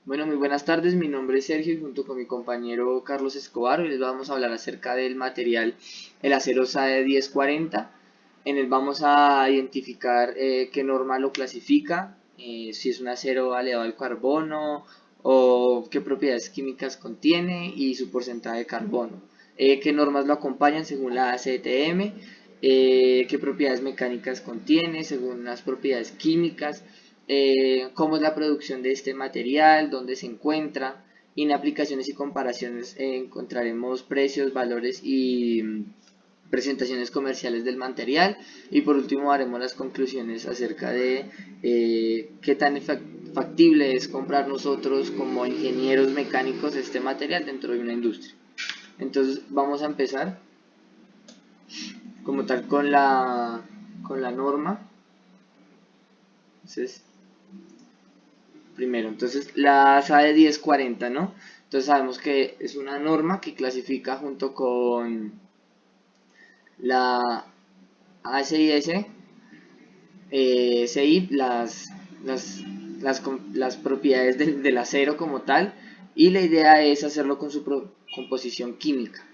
Bueno, muy buenas tardes. Mi nombre es Sergio y junto con mi compañero Carlos Escobar hoy les vamos a hablar acerca del material, el acero SAE 1040. En él vamos a identificar qué norma lo clasifica, si es un acero aliado al carbono o qué propiedades químicas contiene y su porcentaje de carbono. Qué normas lo acompañan según la ACTM, qué propiedades mecánicas contiene según las propiedades químicas, cómo es la producción de este material, dónde se encuentra. Y en aplicaciones y comparaciones encontraremos precios, valores y presentaciones comerciales del material. Y por último haremos las conclusiones acerca de qué tan factible es comprar nosotros como ingenieros mecánicos este material dentro de una industria. Entonces vamos a empezar como tal con la norma. Entonces, primero, entonces la SAE 1040, ¿no? Entonces sabemos que es una norma que clasifica junto con la ASIS, CI, las propiedades del acero como tal, y la idea es hacerlo con su composición química.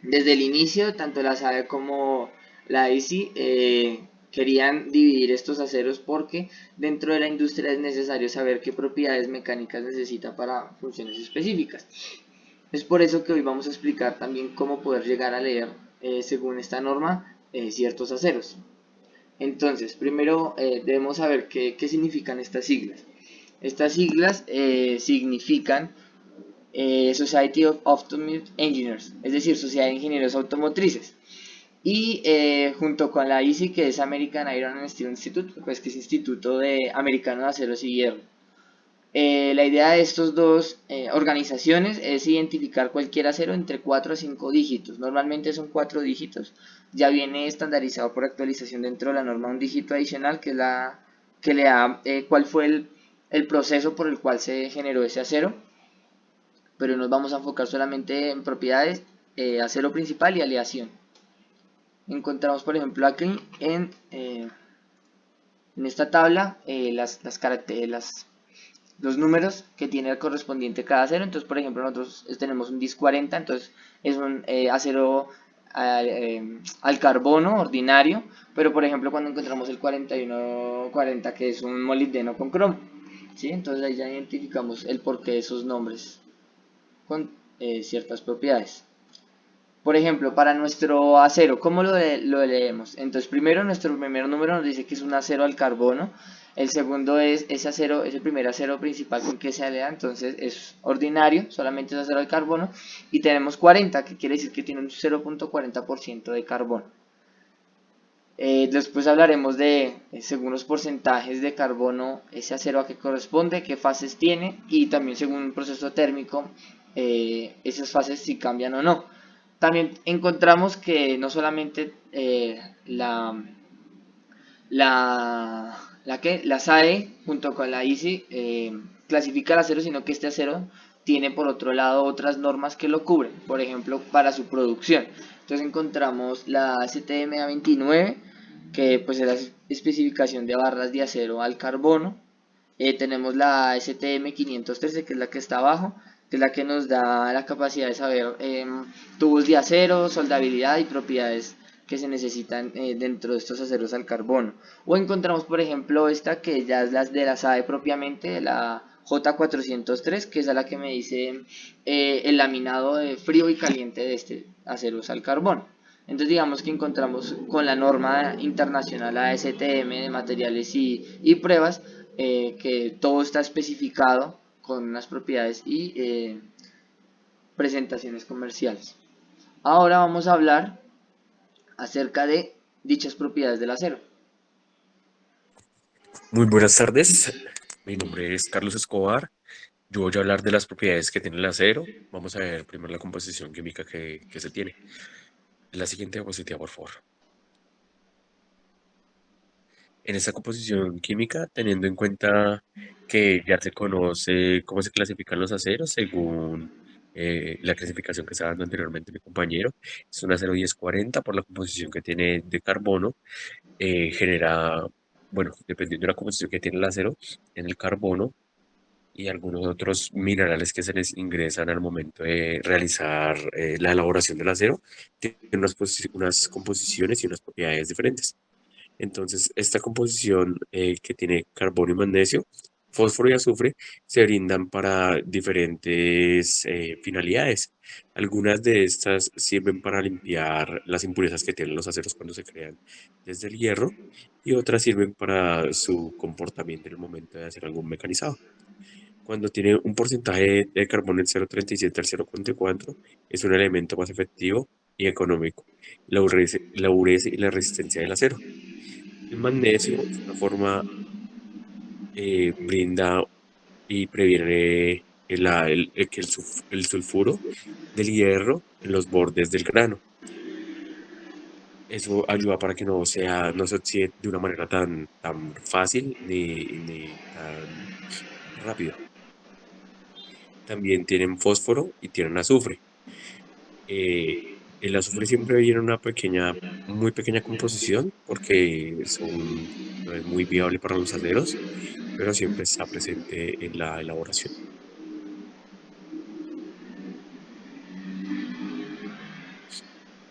Desde el inicio, tanto la SAE como la ICI querían dividir estos aceros porque dentro de la industria es necesario saber qué propiedades mecánicas necesita para funciones específicas. Es por eso que hoy vamos a explicar también cómo poder llegar a leer, según esta norma, ciertos aceros. Entonces, primero debemos saber qué significan estas siglas. Estas siglas significan Society of Automotive Engineers, es decir, Sociedad de Ingenieros Automotrices. Y junto con la ICI, que es American Iron and Steel Institute, pues que es Instituto Americano de Aceros y Hierro. La idea de estos dos organizaciones es identificar cualquier acero entre 4 a 5 dígitos. Normalmente son 4 dígitos. Ya viene estandarizado por actualización dentro de la norma un dígito adicional que es la que le da cuál fue el proceso por el cual se generó ese acero. Pero nos vamos a enfocar solamente en propiedades, acero principal y aleación. Encontramos, por ejemplo, aquí en esta tabla los números que tiene el correspondiente cada acero. Entonces, por ejemplo, nosotros tenemos un DIS 40, entonces es un acero al carbono ordinario, pero por ejemplo cuando encontramos el 4140 que es un molibdeno con cromo, ¿sí? Entonces ahí ya identificamos el porqué de esos nombres con ciertas propiedades. Por ejemplo, para nuestro acero, ¿cómo lo leemos? Entonces, primero nuestro primer número nos dice que es un acero al carbono. El segundo es ese acero, es el primer acero principal con que se alea, entonces es ordinario, solamente es acero al carbono. Y tenemos 40, que quiere decir que tiene un 0.40% de carbono. Después hablaremos de, según los porcentajes de carbono, ese acero a qué corresponde, qué fases tiene y también según un proceso térmico, esas fases si cambian o no. También encontramos que no solamente la SAE junto con la ICI clasifica el acero, sino que este acero tiene por otro lado otras normas que lo cubren, por ejemplo, para su producción. Entonces encontramos la STM A29, que pues es la especificación de barras de acero al carbono. Tenemos la STM 513, que es la que está abajo, que es la que nos da la capacidad de saber tubos de acero, soldabilidad y propiedades que se necesitan dentro de estos aceros al carbono. O encontramos, por ejemplo, esta que ya es la de la SAE propiamente, la J403, que es a la que me dice el laminado de frío y caliente de este aceros al carbono. Entonces digamos que encontramos con la norma internacional ASTM de materiales y pruebas que todo está especificado con unas propiedades y presentaciones comerciales. Ahora vamos a hablar acerca de dichas propiedades del acero. Muy buenas tardes, mi nombre es Carlos Escobar. Yo voy a hablar de las propiedades que tiene el acero. Vamos a ver primero la composición química que se tiene. La siguiente diapositiva, por favor. En esta composición química, teniendo en cuenta que ya se conoce cómo se clasifican los aceros según la clasificación que estaba dando anteriormente mi compañero, es un acero 1040 por la composición que tiene de carbono. Genera, bueno, dependiendo de la composición que tiene el acero en el carbono, y algunos otros minerales que se les ingresan al momento de realizar la elaboración del acero, tienen unas composiciones y unas propiedades diferentes. Entonces, esta composición que tiene carbono y magnesio, fósforo y azufre, se brindan para diferentes finalidades. Algunas de estas sirven para limpiar las impurezas que tienen los aceros cuando se crean desde el hierro y otras sirven para su comportamiento en el momento de hacer algún mecanizado. Cuando tiene un porcentaje de carbono del 0,37 al 0,4, es un elemento más efectivo y económico. La urece y la resistencia del acero. El magnesio es una forma, brinda y previene el sulfuro del hierro en los bordes del grano. Eso ayuda para que no se oxide de una manera tan fácil ni tan rápido. También tienen fósforo y tienen azufre. Eh, el azufre siempre viene en una muy pequeña composición porque no es muy viable para los aceros, pero siempre está presente en la elaboración.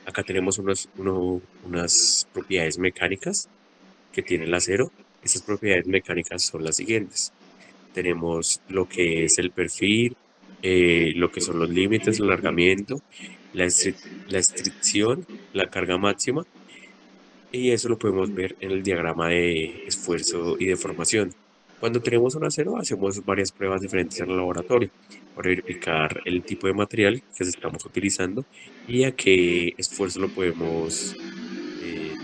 Acá tenemos unas propiedades mecánicas que tiene el acero. Estas propiedades mecánicas son las siguientes. Tenemos lo que es el perfil, lo que son los límites, el alargamiento, la estricción, la carga máxima, y eso lo podemos ver en el diagrama de esfuerzo y deformación. Cuando tenemos un acero, hacemos varias pruebas diferentes en el laboratorio para verificar el tipo de material que estamos utilizando y a qué esfuerzo eh,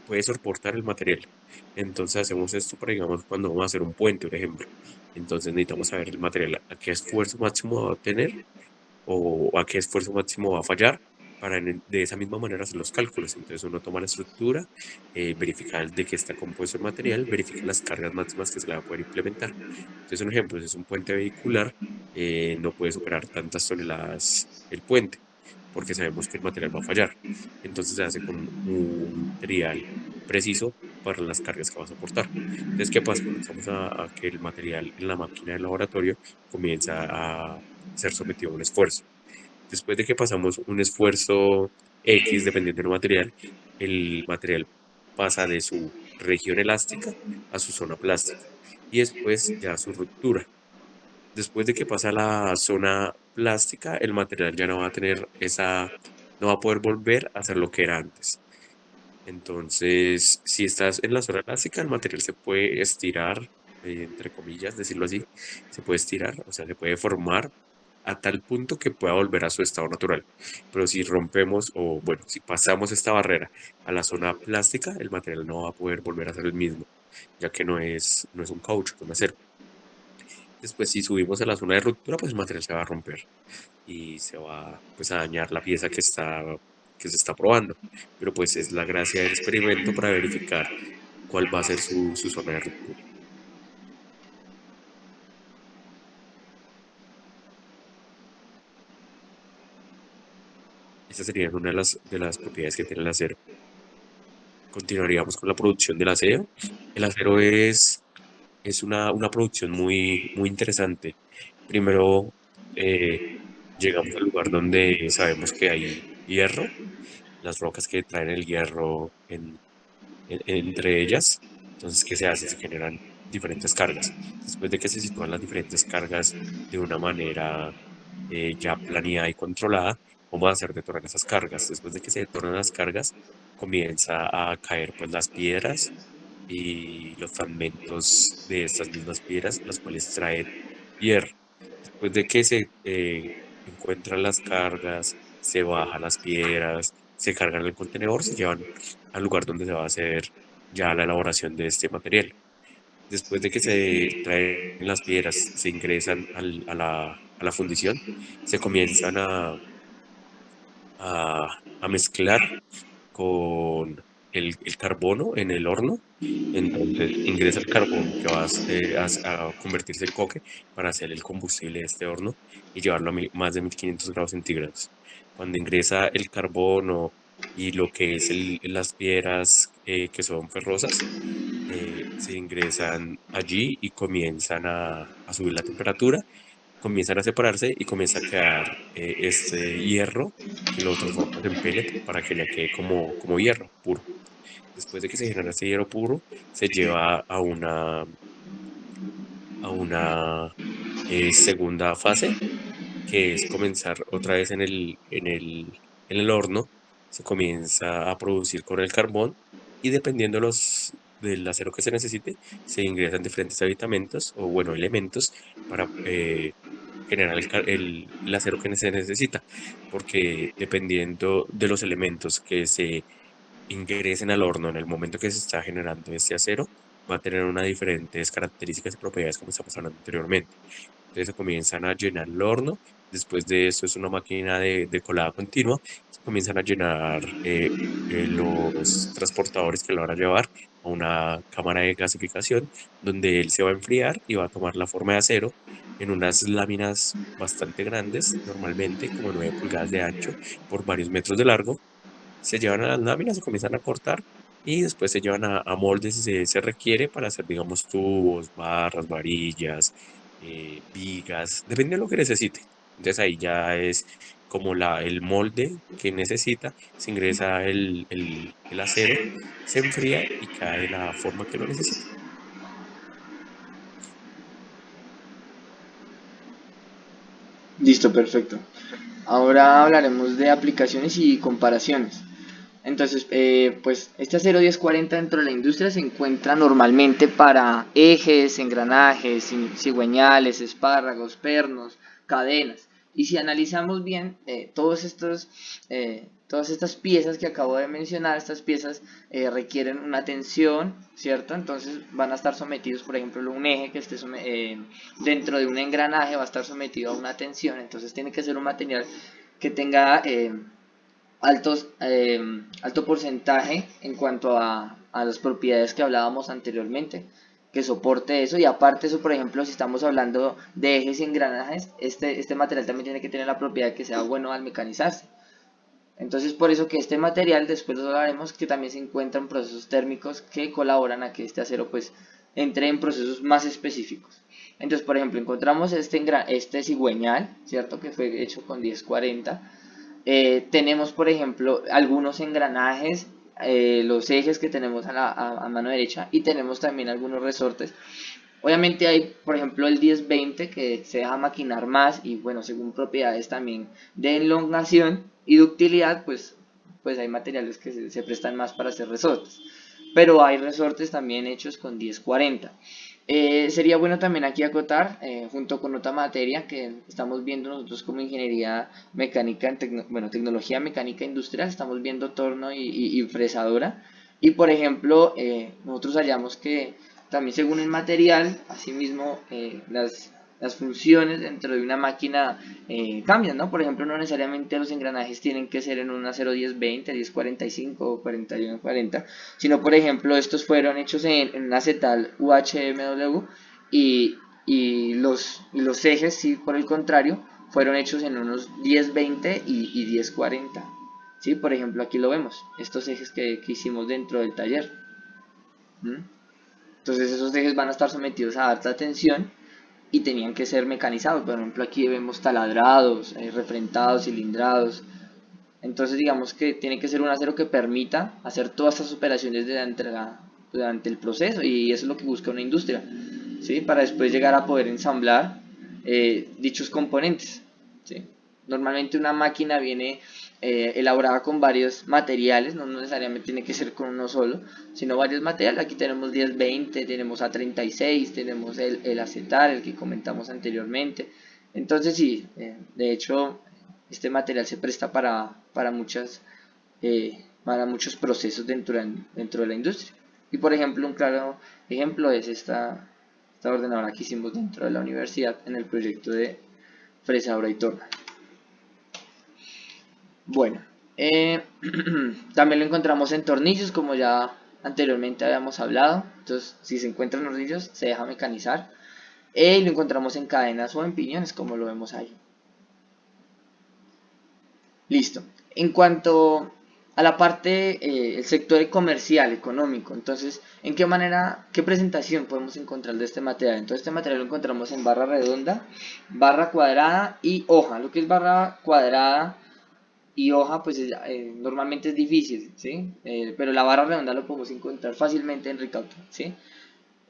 puede soportar el material. Entonces hacemos esto para, digamos, cuando vamos a hacer un puente, por ejemplo. Entonces necesitamos saber el material a qué esfuerzo máximo va a tener o a qué esfuerzo máximo va a fallar para de esa misma manera hacer los cálculos. Entonces uno toma la estructura, verifica de qué está compuesto el material, verifica las cargas máximas que se le va a poder implementar. Entonces un ejemplo, si es un puente vehicular, no puede superar tantas toneladas el puente, porque sabemos que el material va a fallar. Entonces se hace con un material preciso para las cargas que va a soportar. Entonces, ¿qué pasa? Comenzamos a que el material en la máquina del laboratorio comienza a ser sometido a un esfuerzo. Después de que pasamos un esfuerzo X, dependiendo del material, el material pasa de su región elástica a su zona plástica y después ya a su ruptura. Después de que pasa la zona plástica, el material ya no va a no va a poder volver a ser lo que era antes. Entonces, si estás en la zona plástica, el material se puede estirar, entre comillas, decirlo así, se puede estirar, o sea, se puede formar a tal punto que pueda volver a su estado natural. Pero si rompemos o, bueno, si pasamos esta barrera a la zona plástica, el material no va a poder volver a ser el mismo, ya que no es un caucho, es un acero. Después, si subimos a la zona de ruptura, pues el material se va a romper y se va, pues, a dañar la pieza que se está probando. Pero pues es la gracia del experimento para verificar cuál va a ser su zona de ruptura. Esta sería una de las propiedades que tiene el acero. Continuaríamos con la producción del acero. El acero es una producción muy interesante. Primero, eh, llegamos al lugar donde sabemos que hay hierro, las rocas que traen el hierro entre ellas. Entonces, ¿qué se hace? Se generan diferentes cargas. Después de que se sitúan las diferentes cargas de una manera ya planeada y controlada, vamos a hacer detonar esas cargas. Después de que se detonan las cargas, comienza a caer pues las piedras y los fragmentos de estas mismas piedras, las cuales traen hierro. Después de que se encuentran las cargas, se bajan las piedras, se cargan el contenedor, se llevan al lugar donde se va a hacer ya la elaboración de este material. Después de que se traen las piedras, se ingresan a la fundición, se comienzan a mezclar con el carbono en el horno. Entonces ingresa el carbón que va a convertirse en coque para hacer el combustible de este horno y llevarlo a más de 1500 grados centígrados. Cuando ingresa el carbono y lo que es las piedras que son ferrosas, se ingresan allí y comienzan a subir la temperatura, comienzan a separarse y comienza a quedar este hierro que lo transformas en pellet para que ya quede como hierro puro. Después de que se genera ese hierro puro, se lleva a una segunda fase, que es comenzar otra vez en el horno. Se comienza a producir con el carbón y dependiendo del acero que se necesite, se ingresan diferentes aditamentos o, bueno, elementos para generar el acero que se necesita, porque dependiendo de los elementos que se ingresen al horno en el momento que se está generando este acero, va a tener unas diferentes características y propiedades como estamos hablando anteriormente. Entonces se comienzan a llenar el horno. Después de eso es una máquina de colada continua. Se comienzan a llenar los transportadores que lo van a llevar a una cámara de gasificación, donde él se va a enfriar y va a tomar la forma de acero en unas láminas bastante grandes, normalmente como 9 pulgadas de ancho por varios metros de largo. Se llevan a las láminas, se comienzan a cortar y después se llevan a moldes si se requiere para hacer, digamos, tubos, barras, varillas, vigas, depende de lo que necesite. Entonces ahí ya es como el molde que necesita, se ingresa el acero, se enfría y cae de la forma que lo necesita. Listo, perfecto. Ahora hablaremos de aplicaciones y comparaciones. Entonces, pues este acero 1040 dentro de la industria se encuentra normalmente para ejes, engranajes, cigüeñales, espárragos, pernos, cadenas. Y si analizamos bien, todas estas piezas que acabo de mencionar, estas piezas requieren una tensión, ¿cierto? Entonces van a estar sometidos, por ejemplo, un eje que esté dentro de un engranaje va a estar sometido a una tensión. Entonces tiene que ser un material que tenga alto porcentaje en cuanto a las propiedades que hablábamos anteriormente, que soporte eso. Y aparte eso, por ejemplo, si estamos hablando de ejes y engranajes, este material también tiene que tener la propiedad de que sea bueno al mecanizarse. Entonces, por eso que este material, después lo hablaremos, que también se encuentra en procesos térmicos que colaboran a que este acero pues entre en procesos más específicos. Entonces, por ejemplo, encontramos este cigüeñal, ¿cierto? Que fue hecho con 1040. Tenemos, por ejemplo, algunos engranajes, los ejes que tenemos a mano derecha, y tenemos también algunos resortes. Obviamente hay, por ejemplo, el 1020 que se deja maquinar más y bueno, según propiedades también de elongación y ductilidad, pues hay materiales que se prestan más para hacer resortes. Pero hay resortes también hechos con 1040. Sería bueno también aquí acotar, junto con otra materia que estamos viendo nosotros como ingeniería mecánica, tecnología mecánica industrial, estamos viendo torno y fresadora. Y por ejemplo, nosotros hallamos que también según el material, asimismo, las funciones dentro de una máquina cambian, ¿no? Por ejemplo, no necesariamente los engranajes tienen que ser en un acero 1020, 1045 o 4140, sino por ejemplo estos fueron hechos en un acetal UHMW y los ejes, sí, por el contrario, fueron hechos en unos 1020 y 1040. Sí, por ejemplo, aquí lo vemos, estos ejes que hicimos dentro del taller. ¿Mm? Entonces esos ejes van a estar sometidos a alta tensión y tenían que ser mecanizados. Por ejemplo, aquí vemos taladrados, refrentados, cilindrados. Entonces digamos que tiene que ser un acero que permita hacer todas estas operaciones durante el proceso, y eso es lo que busca una industria, ¿sí? Para después llegar a poder ensamblar dichos componentes, ¿sí? Normalmente una máquina viene elaborada con varios materiales, no necesariamente tiene que ser con uno solo, sino varios materiales. Aquí tenemos 1020, tenemos A36, tenemos el acetal, el que comentamos anteriormente. Entonces sí, de hecho este material se presta para muchos procesos dentro de la industria. Y por ejemplo, un claro ejemplo es esta ordenadora que hicimos dentro de la universidad en el proyecto de fresadora y torna. Bueno, también lo encontramos en tornillos, como ya anteriormente habíamos hablado. Entonces, si se encuentran tornillos, se deja mecanizar. Y lo encontramos en cadenas o en piñones, como lo vemos ahí. Listo. En cuanto a la parte, el sector comercial, económico. Entonces, ¿en qué manera, qué presentación podemos encontrar de este material? Entonces, este material lo encontramos en barra redonda, barra cuadrada y hoja. Lo que es barra cuadrada y hoja, pues normalmente es difícil, ¿sí? Pero la barra redonda lo podemos encontrar fácilmente en Recauto, ¿sí?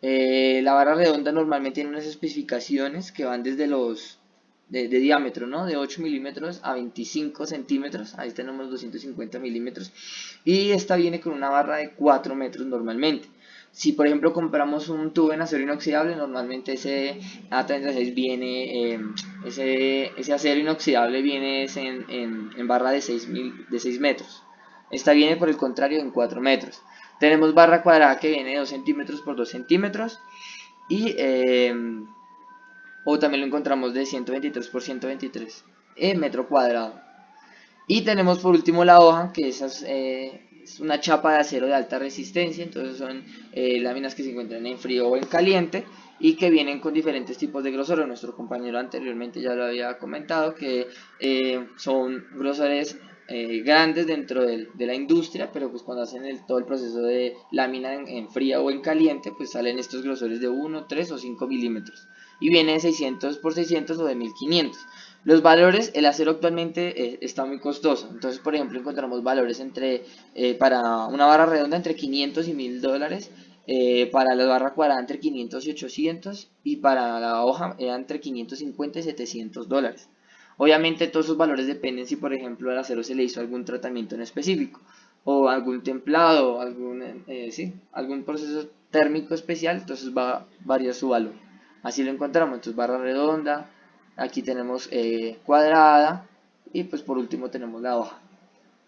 La barra redonda normalmente tiene unas especificaciones que van desde los de diámetro, ¿no? De 8 milímetros a 25 centímetros. Ahí tenemos 250 milímetros. Y esta viene con una barra de 4 metros normalmente. Si por ejemplo compramos un tubo en acero inoxidable, normalmente ese A36 viene, ese acero inoxidable viene en barra de 6 metros. Esta viene por el contrario en 4 metros. Tenemos barra cuadrada que viene de 2 centímetros por 2 centímetros. Y o también lo encontramos de 123 por 123 metro cuadrado. Y tenemos por último la hoja, que es una chapa de acero de alta resistencia. Entonces son láminas que se encuentran en frío o en caliente y que vienen con diferentes tipos de grosor. Nuestro compañero anteriormente ya lo había comentado, que son grosores grandes dentro de la industria, pero pues cuando hacen todo el proceso de lámina en fría o en caliente, pues salen estos grosores de 1, 3 o 5 milímetros. Y viene de 600 por 600 o de 1500. Los valores, el acero actualmente está muy costoso. Entonces, por ejemplo, encontramos valores para una barra redonda entre 500 y 1000 dólares. Para la barra cuadrada entre 500 y 800. Y para la hoja entre 550 y 700 dólares. Obviamente todos esos valores dependen si, por ejemplo, al acero se le hizo algún tratamiento en específico. O algún templado, algún proceso térmico especial. Entonces va a variar su valor. Así lo encontramos. Entonces barra redonda. Aquí tenemos cuadrada y pues por último tenemos la hoja.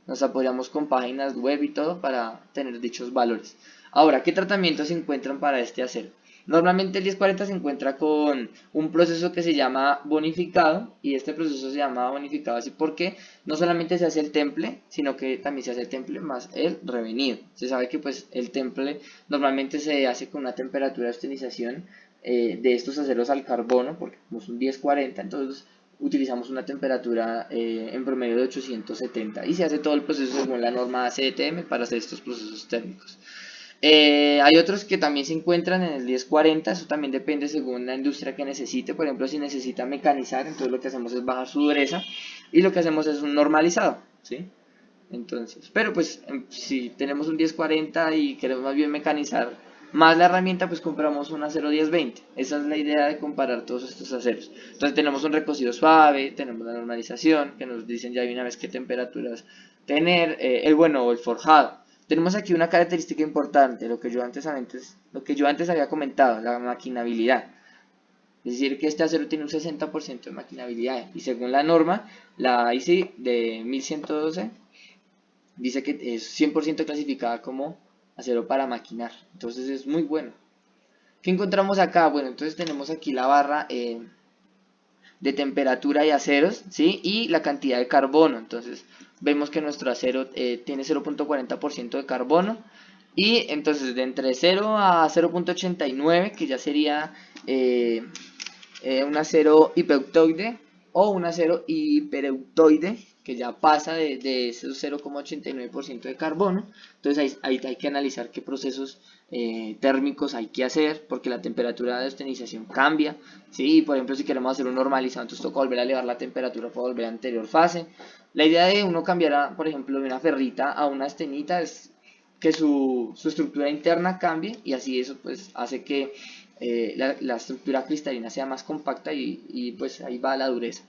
Nos apoyamos con páginas web y todo para tener dichos valores. Ahora, ¿qué tratamientos se encuentran para este acero? Normalmente el 1040 se encuentra con un proceso que se llama bonificado, y este proceso se llama bonificado así porque no solamente se hace el temple, sino que también se hace el temple más el revenido. Se sabe que pues el temple normalmente se hace con una temperatura de estenización de estos aceros al carbono, porque como es un 1040, entonces utilizamos una temperatura en promedio de 870 y se hace todo el proceso según la norma ACTM para hacer estos procesos térmicos. Hay otros que también se encuentran en el 1040, eso también depende según la industria que necesite. Por ejemplo, si necesita mecanizar, entonces lo que hacemos es bajar su dureza y lo que hacemos es un normalizado, ¿sí? Entonces, pero pues si tenemos un 1040 y queremos más bien mecanizar más la herramienta, pues compramos un acero 1020. Esa es la idea de comparar todos estos aceros. Entonces tenemos un recocido suave, tenemos la normalización, que nos dicen ya de una vez qué temperaturas tener, o el forjado. Tenemos aquí una característica importante, lo que yo antes había comentado, la maquinabilidad. Es decir, que este acero tiene un 60% de maquinabilidad y según la norma, la IC de 1112 dice que es 100% clasificada como acero para maquinar. Entonces es muy bueno. ¿Qué encontramos acá? Bueno, entonces tenemos aquí la barra de temperatura y aceros, ¿sí? Y la cantidad de carbono. Entonces vemos que nuestro acero tiene 0.40% de carbono. Y entonces de entre 0 a 0.89, que ya sería un acero hipereutoide o un acero hipereutoide, que ya pasa de ese 0,89% de carbono. Entonces ahí hay que analizar qué procesos térmicos hay que hacer, porque la temperatura de estenización cambia, ¿sí? Por ejemplo, si queremos hacer un normalizado, entonces toca volver a elevar la temperatura para volver a la anterior fase. La idea de uno cambiar, por ejemplo, de una ferrita a una estenita es que su estructura interna cambie, y así eso pues hace que la estructura cristalina sea más compacta y pues ahí va la dureza.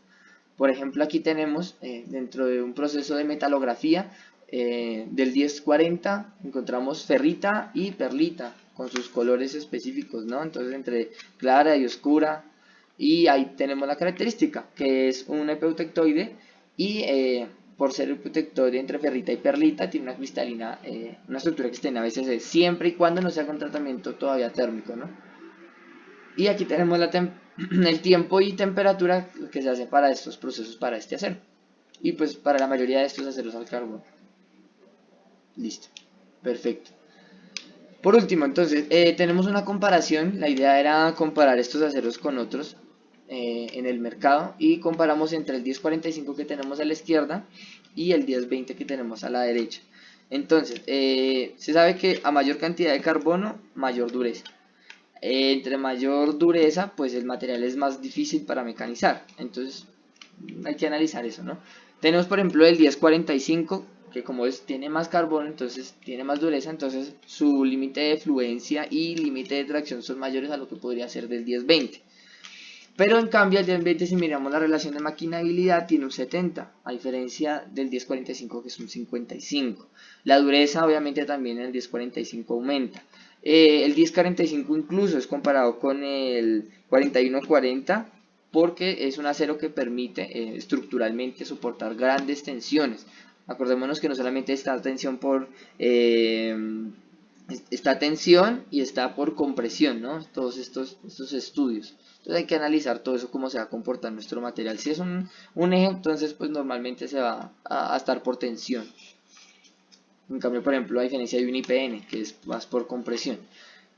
Por ejemplo, aquí tenemos dentro de un proceso de metalografía del 1040 encontramos ferrita y perlita con sus colores específicos, ¿no? Entonces entre clara y oscura, y ahí tenemos la característica que es un epeutectoide y por ser epeutectoide entre ferrita y perlita tiene una cristalina, una estructura cristalina a veces siempre y cuando no se haga un tratamiento todavía térmico, ¿no? Y aquí tenemos el tiempo y temperatura que se hace para estos procesos, para este acero. Y pues para la mayoría de estos aceros al carbón. Listo. Perfecto. Por último, entonces, tenemos una comparación. La idea era comparar estos aceros con otros en el mercado. Y comparamos entre el 1045 que tenemos a la izquierda y el 1020 que tenemos a la derecha. Entonces, se sabe que a mayor cantidad de carbono, mayor dureza. Entre mayor dureza, pues el material es más difícil para mecanizar. Entonces, hay que analizar eso, ¿no? Tenemos, por ejemplo, el 1045, que como tiene más carbono, entonces tiene más dureza, entonces su límite de fluencia y límite de tracción son mayores a lo que podría ser del 1020. Pero en cambio el 1020, si miramos la relación de maquinabilidad, tiene un 70, a diferencia del 1045 que es un 55. La dureza obviamente también en el 1045 aumenta. El 1045 incluso es comparado con el 4140 porque es un acero que permite estructuralmente soportar grandes tensiones. Acordémonos que no solamente está tensión por está tensión y está por compresión, ¿no? Todos estos estudios. Entonces hay que analizar todo eso, cómo se va a comportar nuestro material. Si es un eje, entonces pues normalmente se va a estar por tensión. En cambio, por ejemplo, a diferencia de un IPN, que es más por compresión.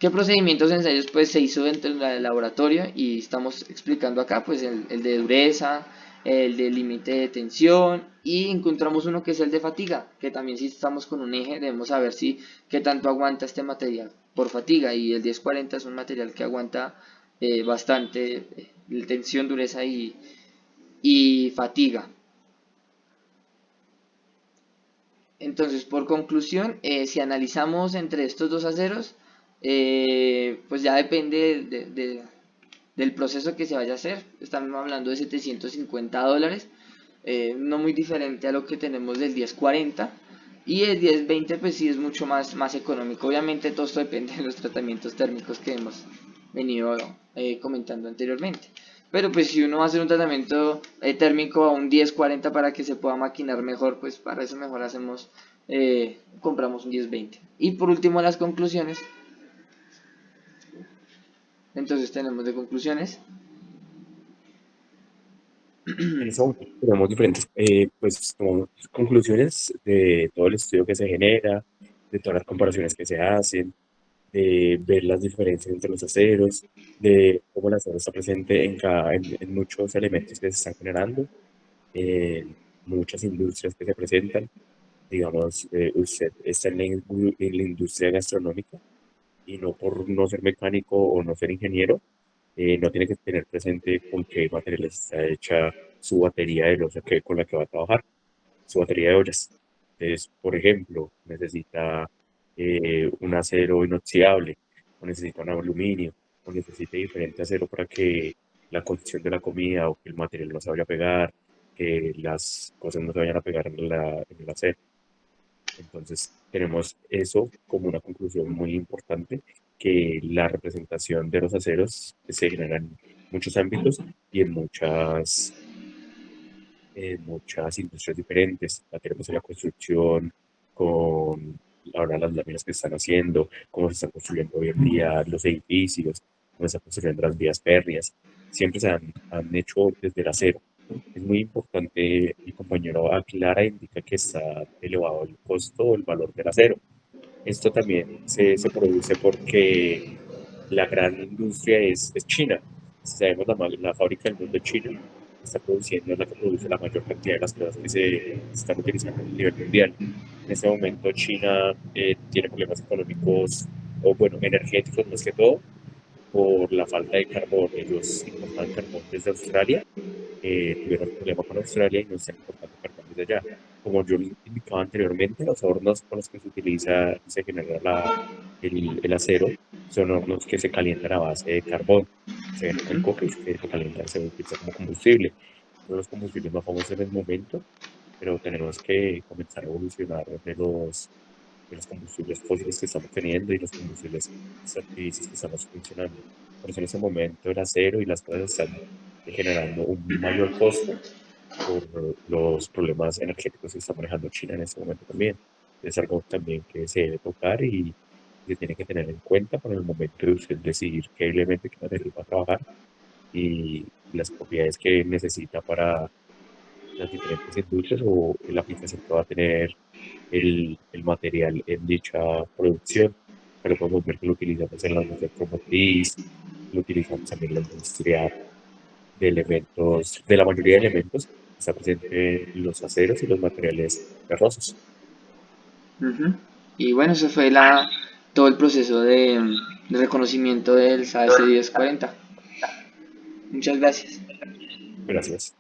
¿Qué procedimientos ensayos pues se hizo dentro del laboratorio? Y estamos explicando acá pues el de dureza, el de límite de tensión y encontramos uno que es el de fatiga, que también si estamos con un eje debemos saber si qué tanto aguanta este material por fatiga y el 1040 es un material que aguanta bastante tensión, dureza y fatiga. Entonces, por conclusión, si analizamos entre estos dos aceros, pues ya depende del proceso que se vaya a hacer. Estamos hablando de $750, no muy diferente a lo que tenemos del 1040. Y el 1020 pues sí es mucho más económico. Obviamente todo esto depende de los tratamientos térmicos que hemos venido comentando anteriormente. Pero pues si uno va a hacer un tratamiento térmico a un 1040 para que se pueda maquinar mejor, pues para eso mejor compramos un 1020. Y por último las conclusiones. Entonces tenemos de conclusiones. En ese momento tenemos diferentes, pues, tomamos conclusiones de todo el estudio que se genera, de todas las comparaciones que se hacen, de ver las diferencias entre los aceros, de cómo el acero está presente en muchos elementos que se están generando, en muchas industrias que se presentan. Digamos, usted está en la industria gastronómica y no por no ser mecánico o no ser ingeniero, no tiene que tener presente con qué materiales está hecha su batería de loza con la que va a trabajar, su batería de ollas. Entonces, por ejemplo, necesita un acero inoxidable, o necesita un aluminio, o necesita diferente acero para que la cocción de la comida o que el material no se vaya a pegar, que las cosas no se vayan a pegar en el acero. Entonces, tenemos eso como una conclusión muy importante, que la representación de los aceros se genera en muchos ámbitos y en muchas industrias diferentes. La tenemos en la construcción, con ahora las láminas que están haciendo, cómo se están construyendo hoy en día los edificios, cómo se están construyendo las vías férreas. Siempre han hecho desde el acero. Es muy importante, mi compañero aclara e indica que está elevado el costo o el valor del acero. Esto también se produce porque la gran industria es China. Si sabemos, la fábrica del mundo es China, está produciendo, es la que produce la mayor cantidad de las cosas que se están utilizando a nivel mundial. En este momento China tiene problemas económicos, o bueno, energéticos más que todo, por la falta de carbón. Ellos importan carbón desde Australia, tuvieron problema con Australia y no están importando carbón desde allá. Como yo le indicaba anteriormente, los hornos con los que se utiliza y se genera el acero son hornos que se calientan a base de carbón. Se genera el coque y se calienta, se utiliza como combustible. Son los combustibles más famosos en el momento, pero tenemos que comenzar a evolucionar de los combustibles fósiles que estamos teniendo y los combustibles que estamos funcionando. Por eso en ese momento el acero y las cosas están generando un mayor costo por los problemas energéticos que está manejando China en este momento también. Es algo también que se debe tocar y se tiene que tener en cuenta para el momento de usted decidir qué elemento y qué material va a trabajar y las propiedades que necesita para las diferentes industrias o la aplicación que va a tener el material en dicha producción. Pero podemos ver que lo utilizamos en la industria automotriz, lo utilizamos también en la industria de elementos, de la mayoría de elementos, está presente en los aceros y los materiales ferrosos. Ujú. Y bueno, eso fue todo el proceso de reconocimiento del SAS 1040. Muchas gracias. Gracias.